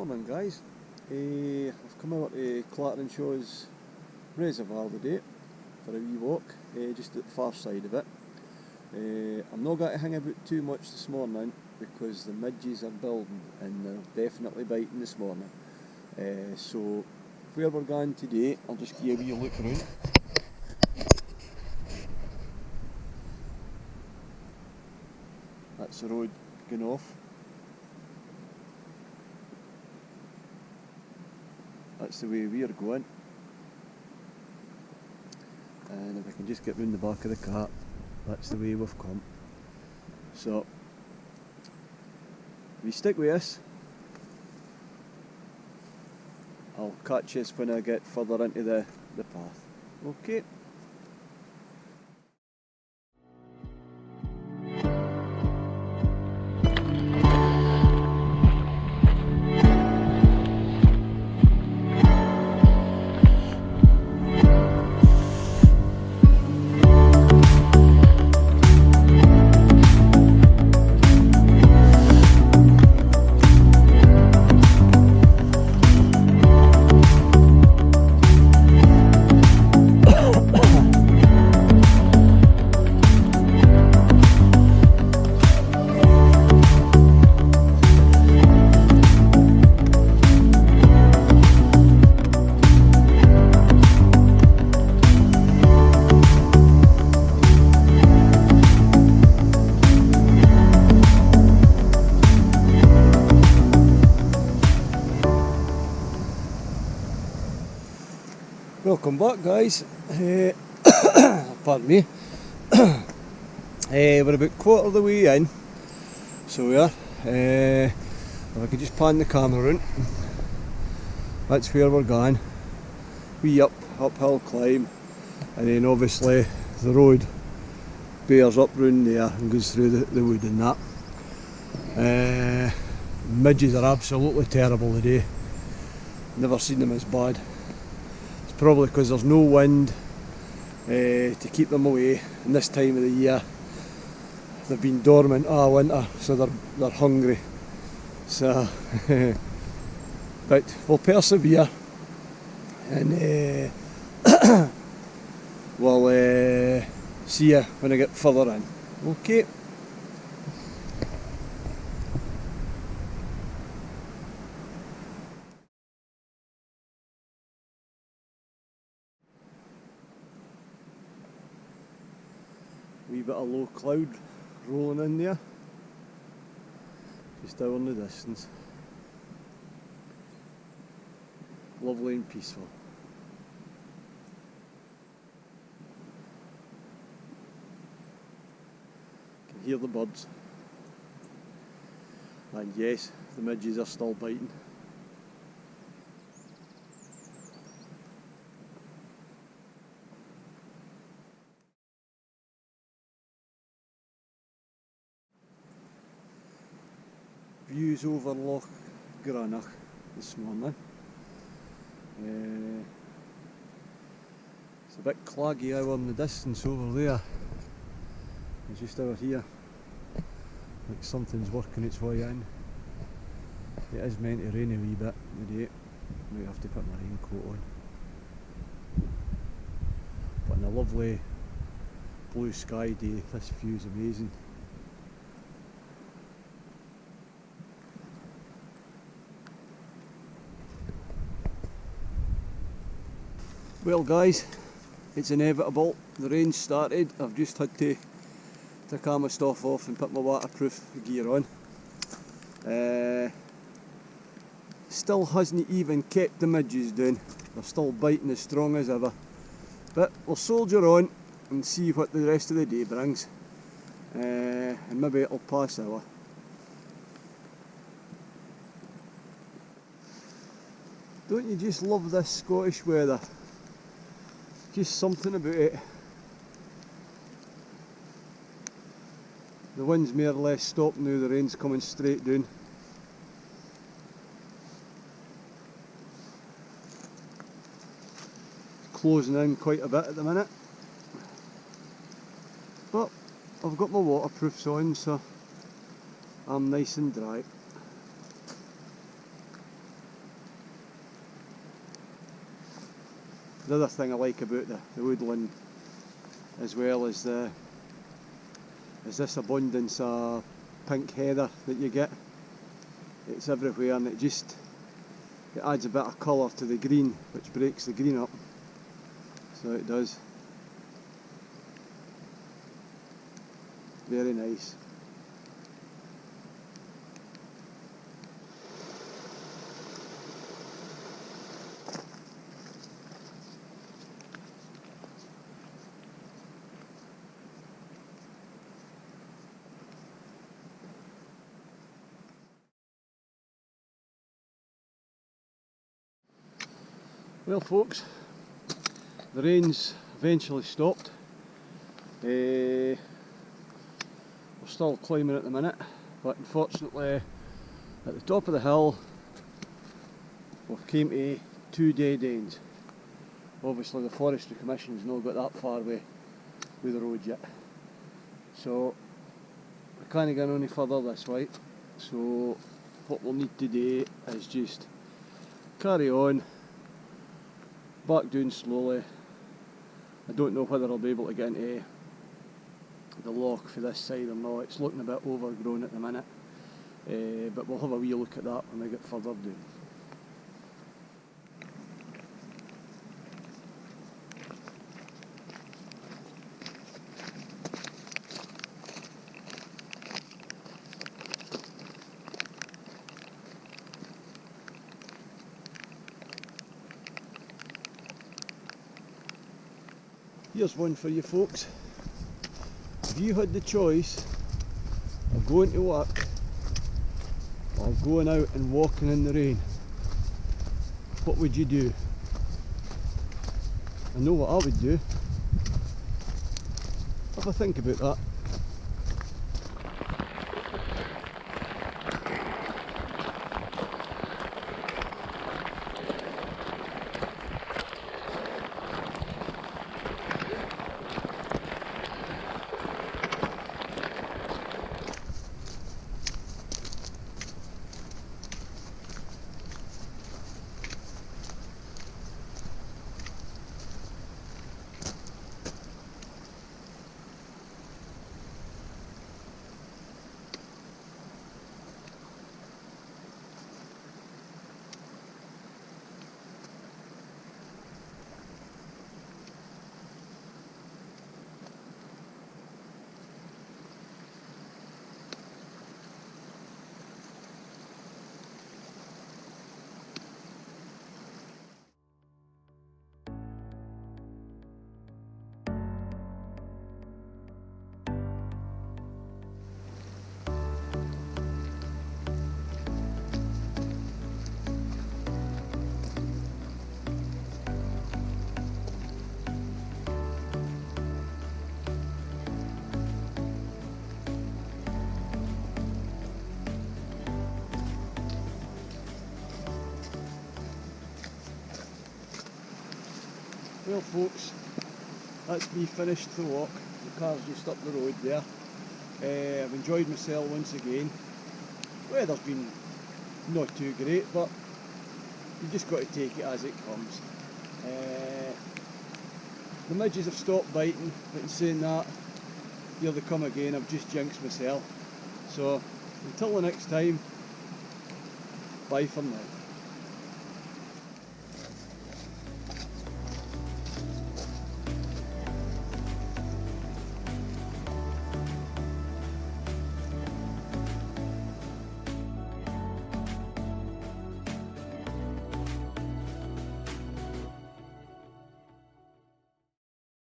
Morning guys, I've come over to Shaw's reservoir today for a wee walk, just at the far side of it. I'm not going to hang about too much this morning because the midges are building and they're definitely biting this morning. So where we're going today, I'll just give you a wee look around. That's the road going off. That's the way we're going, and if I can just get round the back of the cart, that's the way we've come. So we stick with us. I'll catch us when I get further into the path. Okay. Welcome back guys, pardon me. We're about quarter of the way in, so we are. If I could just pan the camera around, that's where we're going. Wee uphill climb, and then obviously the road bears up round there and goes through the wood and that. Midges are absolutely terrible today, never seen them as bad. Probably because there's no wind to keep them away, and this time of the year they've been dormant all winter, so they're hungry. So but we'll persevere, and we'll see you when I get further in. Okay. Wee bit of low cloud rolling in there, just down in the distance. Lovely and peaceful. Can hear the birds, and yes, the midges are still biting. Views over Loch Grannock this morning. It's a bit claggy out in the distance over there. It's just over here, like something's working its way in. It is meant to rain a wee bit today. Might have to put my raincoat on. But on a lovely blue sky day, this view is amazing. Well guys, it's inevitable, the rain started. I've just had to take all my stuff off and put my waterproof gear on. Still hasn't even kept the midges down, they're still biting as strong as ever. But we'll soldier on and see what the rest of the day brings, and maybe it'll pass over. Don't you just love this Scottish weather? Just something about it. The wind's more or less stopped now, the rain's coming straight down. Closing in quite a bit at the minute. But I've got my waterproofs on, so I'm nice and dry. The other thing I like about the woodland as well is this abundance of pink heather that you get. It's everywhere, and it adds a bit of colour to the green, which breaks the green up. So it does. Very nice. Well folks, the rain's eventually stopped. We're still climbing at the minute, but unfortunately at the top of the hill we've came to 2 dead ends. Obviously the Forestry Commission's not got that far away with the road yet, so we can't get any further this way. So what we'll need to do is just carry on back down slowly. I don't know whether I'll be able to get into the loch for this side or not. It's looking a bit overgrown at the minute, but we'll have a wee look at that when we get further down. Here's one for you folks. If you had the choice of going to work or going out and walking in the rain, what would you do? I know what I would do. Have a think about that. Well folks, that's me finished the walk. The car's just up the road there. I've enjoyed myself once again. Weather's been not too great, but you just got to take it as it comes. The midges have stopped biting, but in saying that, here they come again. I've just jinxed myself. So until the next time, bye for now.